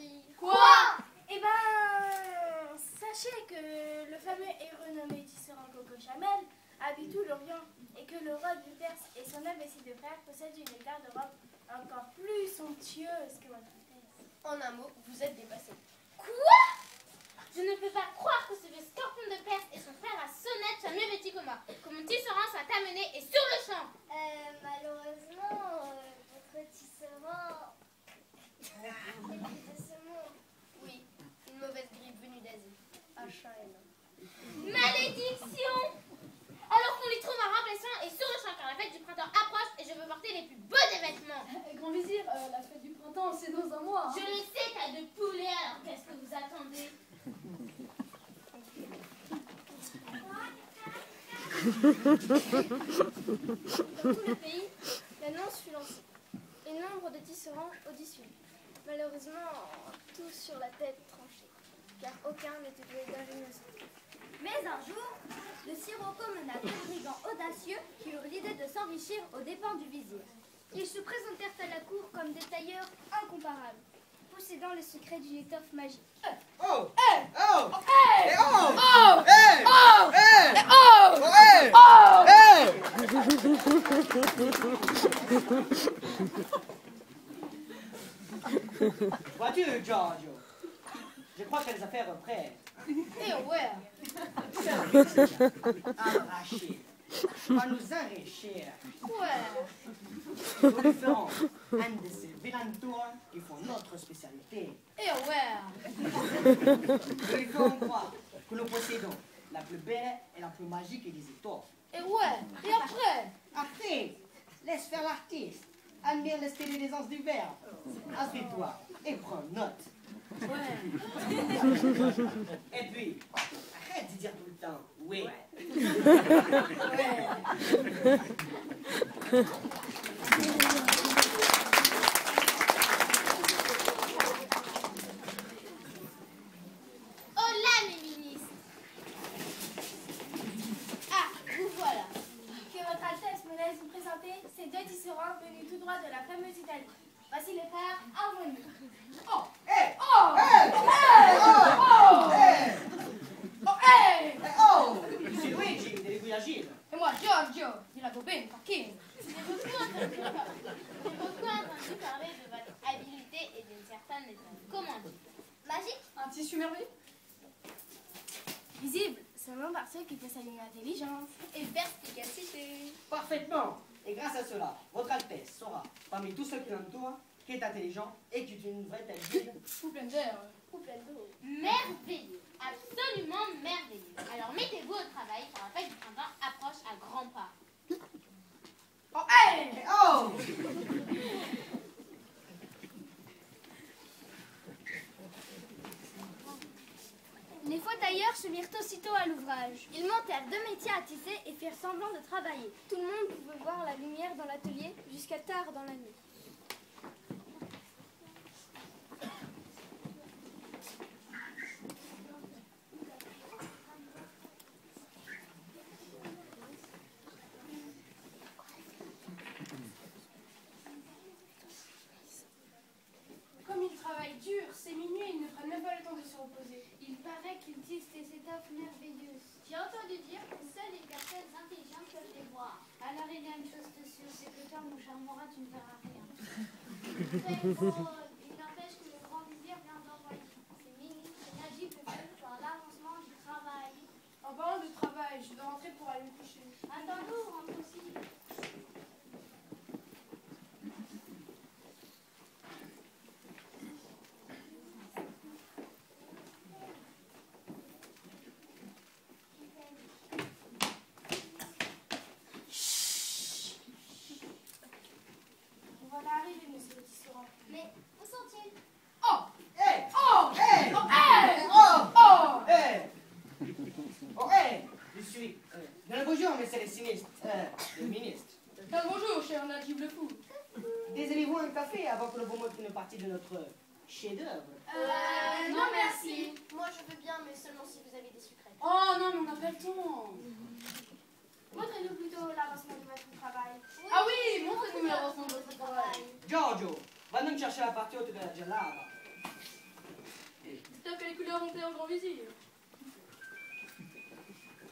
dire. Quoi? Eh ben, sachez que le fameux héros nommé Tisserand Coco Chamel habite tout l'Orient et que le roi du Perse et son imbécile de frère possèdent une garde-robe encore plus somptueuse que votre Altesse. En un mot, vous êtes dépassé. Quoi? Je ne peux pas croire que ce vieux scorpion de Perse et son frère à sonnette soient mieux vêtus que moi. Que mon tisserand soit amené et sur le champ. Malheureusement, votre tisserand est plus de ce monde. Oui, une mauvaise grippe venue d'Asie. H1N1. Malédiction! Alors qu'on lui trouve un remplaçant et sur le champ car la fête du printemps approche et je veux porter les plus beaux des vêtements. Grand vizir, la fête du printemps, c'est dans un mois. Je le sais, t'as de poulet, alors qu'est-ce que vous attendez? Dans tout le pays, l'annonce fut lancée et nombre de tisserands auditionnés. Malheureusement, tous sur la tête tranchée, car aucun n'était doué d'ingéniosité. Mais un jour, le sirocco mena deux brigands audacieux qui eurent l'idée de s'enrichir aux dépens du vizir. Ils se présentèrent à la cour comme des tailleurs incomparables, possédant le secret d'une étoffe magique. Oh! Hey! Oh! Hey! Hey! Oh! Oh! Hey! Oh! Hey! Oh! Hey! Oh! Hey! Vois-tu, Giorgio? Je crois que les affaires prêtes. Et ouais. Arracher. Va nous enrichir. Ouais. Nous lui ferons un de ces vilains tours qui font notre spécialité. Et ouais. Nous lui ferons croire que nous possédons la plus belle et la plus magique des étoffes. Et ouais. Et après? Après, laisse faire l'artiste. Admire le style d'aisance du verbe. Assieds-toi et prends note. Ouais. Et puis, arrête de dire tout le temps oui. Hola, mes ministres! Ah, vous voilà. Que votre Altesse me laisse vous présenter ces deux tisserands venus tout droit de la fameuse Italie. Voici les frères Harmonie. Oh! Hey! Oh! Hey! Hey! Oh! Hey! Oh! Hey! Oh! Je suis Luigi, des Guillagines. Et moi, Giorgio, di la bobine, fucking. J'ai beaucoup entendu parler de votre habileté et d'une certaine étoile. Comment dire? Magique? Un tissu merveilleux? Visible seulement par ceux qui possèdent une intelligence. Et perspicacité. Parfaitement. Et grâce à cela, votre Altesse saura, parmi tous ceux qui l'entourent, qui est intelligent et qui est une vraie tête vide. Ou pleine d'air. Ou pleine d'eau. Merveilleux, absolument merveilleux. Alors mettez-vous au travail car la fête du printemps approche à grands pas. Oh! Hey! Oh! Les fauteuilleurs se mirent aussitôt à l'ouvrage. Ils montèrent deux métiers à tisser et firent semblant de travailler. Tout le monde pouvait voir la lumière dans l'atelier jusqu'à tard dans la nuit. Comme ils travaillent dur, c'est minuit, ils ne prennent même pas le temps de se reposer. Il paraît qu'ils tissent des étoffes merveilleuses. J'ai entendu dire que seules les personnes intelligentes peuvent les voir. Alors il y a une chose de sûre, c'est que toi, mon cher Morin, tu ne verras rien. Très drôle. Il n'empêche que le grand vizir vient d'envoyer ses ministres et Najib le fait dans l'avancement du travail. En parlant de travail, je dois rentrer pour aller me coucher. Attends-nous, rentre aussi. Voilà arrivé, monsieur le tisserand. Mais où sont-ils? Oh! Hey! Oh! Hey! Oh! Hey! Oh! Oh! Hey! Oh, hey! Je suis dans le bonjour, monsieur le sinistre, le ministre. Bonjour, cher Najib le fou. Désirez-vous un café avant que nous vous montre une partie de notre chef-d'œuvre? Non merci. Moi je veux bien, mais seulement si vous avez des secrets. Oh non, mais on n'a pas le temps. Montrez-nous plutôt l'avancement de votre travail. Ah oui, montrez-nous l'avancement de votre travail. Giorgio, va donc chercher la partie haute de la gelada. J'espère que les couleurs vont plaire au grand vizir.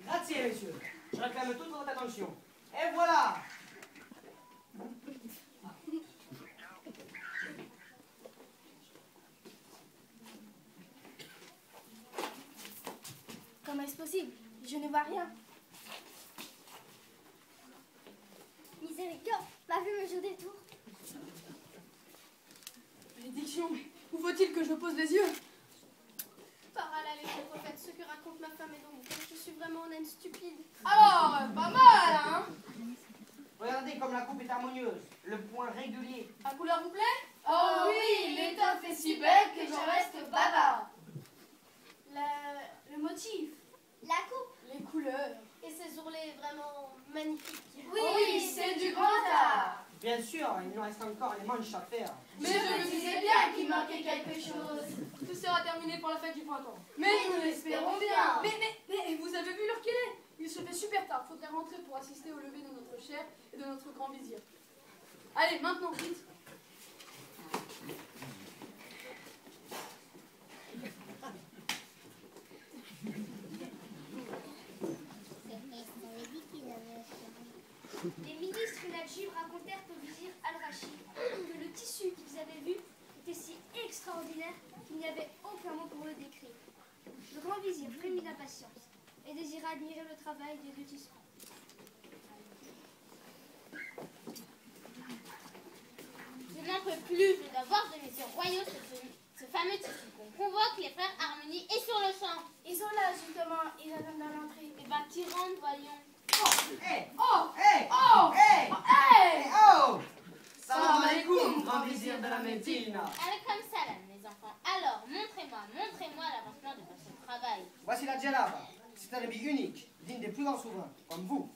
Grazie, messieurs. Je réclame toute votre attention. Et voilà. Comment est-ce possible? Je ne vois rien. Miséricorde, ma vue me joue des tours. Bénédiction, mais où faut-il que je pose les yeux? Par Allah, les prophètes, ce que raconte ma femme est donc vrai. Je suis vraiment un âne stupide. Alors, pas mal, hein? Regardez comme la coupe est harmonieuse. Le point régulier. La couleur vous plaît? Oh oui, l'étoffe est si belle que j'en reste bavard. Le motif. La coupe. Les couleurs. Et ces ourlets vraiment magnifiques. Oui, c'est du grand art. Bien sûr, il nous reste encore les manches à faire. Mais je me disais bien qu'il manquait quelque chose. Tout sera terminé pour la fête du printemps. Mais nous l'espérons bien. Mais vous avez vu l'heure qu'il est? Il se fait super tard. Faudrait rentrer pour assister au lever de notre cher et de notre grand vizir. Allez, maintenant, vite. Les ministres Najib racontèrent au vizir Al-Rachid que le tissu qu'ils avaient vu était si extraordinaire qu'il n'y avait aucun mot pour le décrire. Le grand vizir frémit d'impatience et désira admirer le travail des deux tisserands. Je n'en peux plus, je dois voir de mes yeux royaux ce fameux tissu qu'on convoque les frères Harmonie et sur le champ. Ils sont là, justement. Ils attendent dans l'entrée. Et bah qui rentre, voyons. Hé! Oh! Hé! Oh! Hé! Hey! Oh! Salam alaikum, grand vizir de la Médina. Allez comme salam, mes enfants. Alors, montrez-moi l'avancement de votre travail. Voici la djellaba. C'est un habit unique, digne des plus grands souverains, comme vous.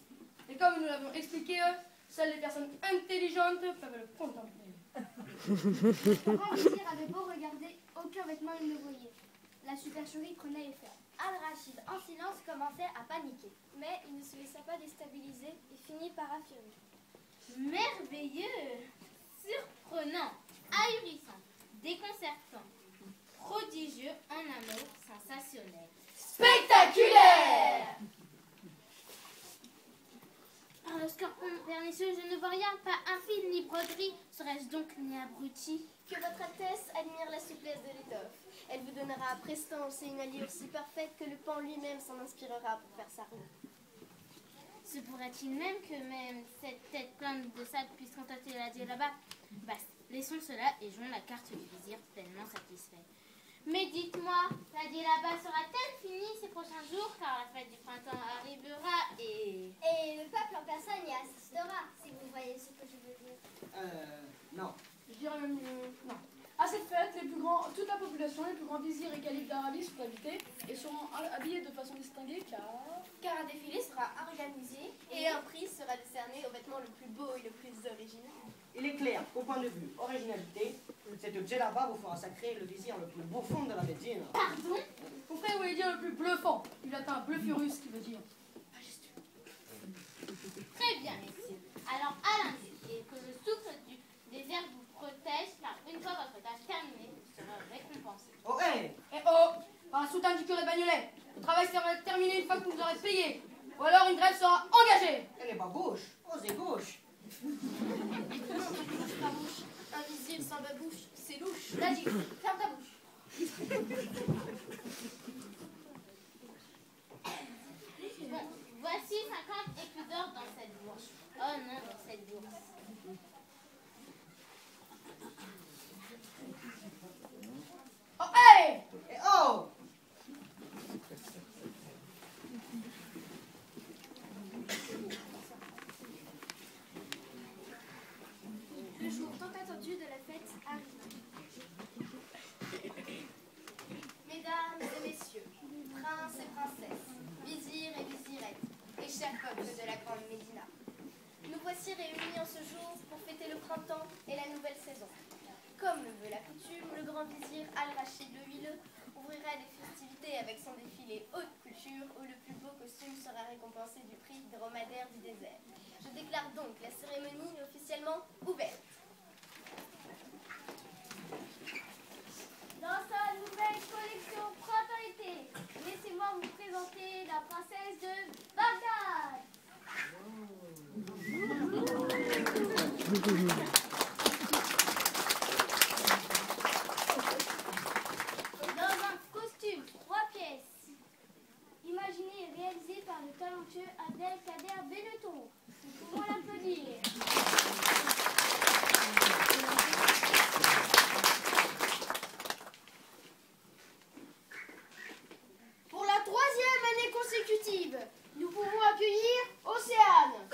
Et comme nous l'avons expliqué, seules les personnes intelligentes peuvent le contempler. Le grand vizir avait beau regarder, aucun vêtement il ne voyait. La supercherie prenait effet. Al-Rachid, en silence, commençait à paniquer. Mais il ne se laissa pas déstabiliser et finit par affirmer. Merveilleux, surprenant, ahurissant, déconcertant, prodigieux, en un mot, sensationnel. Spectaculaire. Par le scorpion pernicieux, je ne vois rien, pas un fil ni broderie. Serais-je donc né abruti? Que votre Altesse admire la souplesse de l'étoffe. Elle vous donnera à prestance et une allure si parfaite que le pan lui-même s'en inspirera pour faire sa roue. Se pourrait-il même que même cette tête pleine de sable puisse contenter la djellaba? Basta, laissons cela et jouons la carte du vizir pleinement satisfait. Mais dites-moi, la djellaba sera-t-elle finie ces prochains jours, car la fête du printemps arrivera et... Et le peuple en personne y assistera, si vous voyez ce que je veux dire. Non. Je dirais même non. À cette fête, toute la population, les plus grands vizirs et califes d'Arabie seront invités et seront habillés de façon distinguée Car un défilé sera organisé. Et un prix sera décerné au vêtement le plus beau et le plus original. Il est clair qu'au point de vue originalité, cette djellaba vous fera sacrer le vizir le plus bouffon de la Médine. Pardon? Mon frère voulait dire le plus bluffant. Il atteint bluffurus, qui veut dire Très bien, messieurs. Alors, à lundi, et que le souffle du désert vous protège, car une fois votre tâche terminée, vous serez récompensé. Oh, hé! Eh oh, par la soutane du curé Bagnolet, le travail sera terminé une fois que vous aurez payé. Ou alors une grève sera engagée. Elle est pas gauche. Osez gauche. Un vizir sans babouche, c'est louche. Najib, ferme ta bouche. Bon, voici 50 écus d'or dans cette bourse. Oh non, dans cette bourse. Oh, hey! Et oh! Le jour tant attendu de la fête arriva. Mesdames et messieurs, princes et princesses, vizirs et vizirettes, et chers peuples de la grande Médina, nous voici réunis en ce jour pour fêter le printemps et la nouvelle saison. Comme le veut la coutume, le grand vizir Al-Rachid le Huileux ouvrira des festivités avec son défilé haute couture où le plus beau costume sera récompensé du prix dromadaire du désert. Je déclare donc la cérémonie officiellement ouverte. Dans sa nouvelle collection Dans un costume 3 pièces, imaginé et réalisé par le talentueux Abdelkader Benetton. Nous pouvons l'applaudir. Pour la 3e année consécutive, nous pouvons accueillir Océane.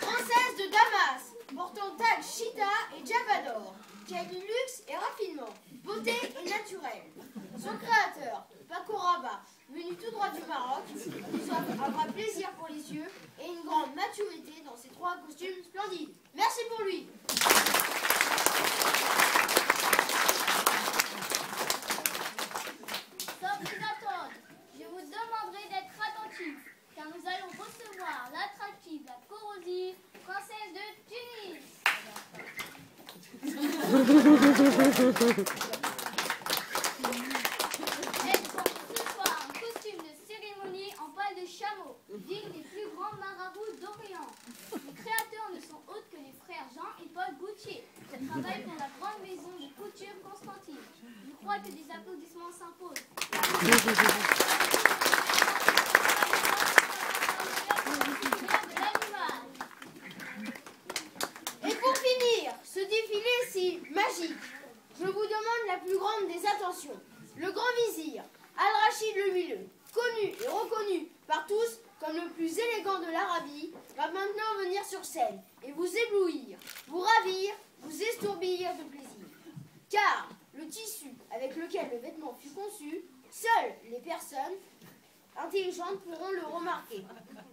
Princesse de Damas, portant tag Chita et Javador, qui a du luxe et raffinement, beauté et naturel. Son créateur, Paco Rabat, venu tout droit du Maroc, nous offre un vrai plaisir pour les yeux et une grande maturité dans ses 3 costumes splendides. Merci pour lui. Sans plus attendre, je vous demanderai d'être attentifs, car nous allons recevoir l'attractive, la corrosive princesse de Tunis. Elle porte ce soir un costume de cérémonie en poil de chameau, digne des plus grands marabouts d'Orient. Les créateurs ne sont autres que les frères Jean et Paul Gaultier, qui travaillent pour la grande maison de couture Constantine. Je crois que des applaudissements s'imposent. Et pour finir, ce défilé si magique, je vous demande la plus grande des attentions. Le grand vizir, Al-Rachid le Huileux, connu et reconnu par tous comme le plus élégant de l'Arabie, va maintenant venir sur scène et vous éblouir, vous ravir, vous estourbir de plaisir. Car le tissu avec lequel le vêtement fut conçu, seules les personnes intelligentes pourront le remarquer.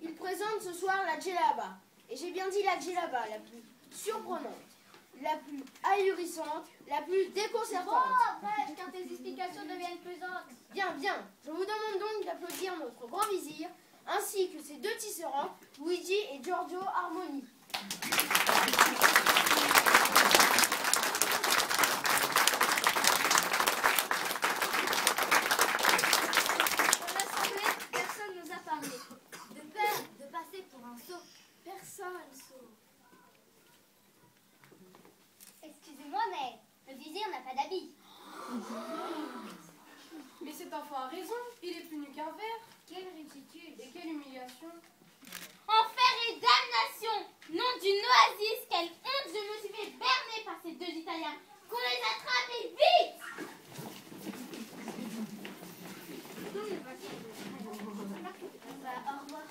Il présente ce soir la djellaba, et j'ai bien dit la djellaba, la plus surprenante, la plus ahurissante, la plus déconcertante. Bon, après, car tes explications deviennent pesantes. Bien, bien, je vous demande donc d'applaudir notre grand vizir, ainsi que ses 2 tisserands, Luigi et Giorgio Armoni. Dans l'assemblée, personne nous a parlé. De peur de passer pour un sot, personne sot. Excusez-moi, mais le vizir n'a pas d'habit. Mais cet enfant a raison, il est plus nu qu'un verre. Quelle ridicule. Et quelle humiliation. Enfer et damnation! Nom d'une oasis, quelle honte! Je me suis fait berner par ces 2 Italiens! Qu'on les attrape et vite! Au revoir.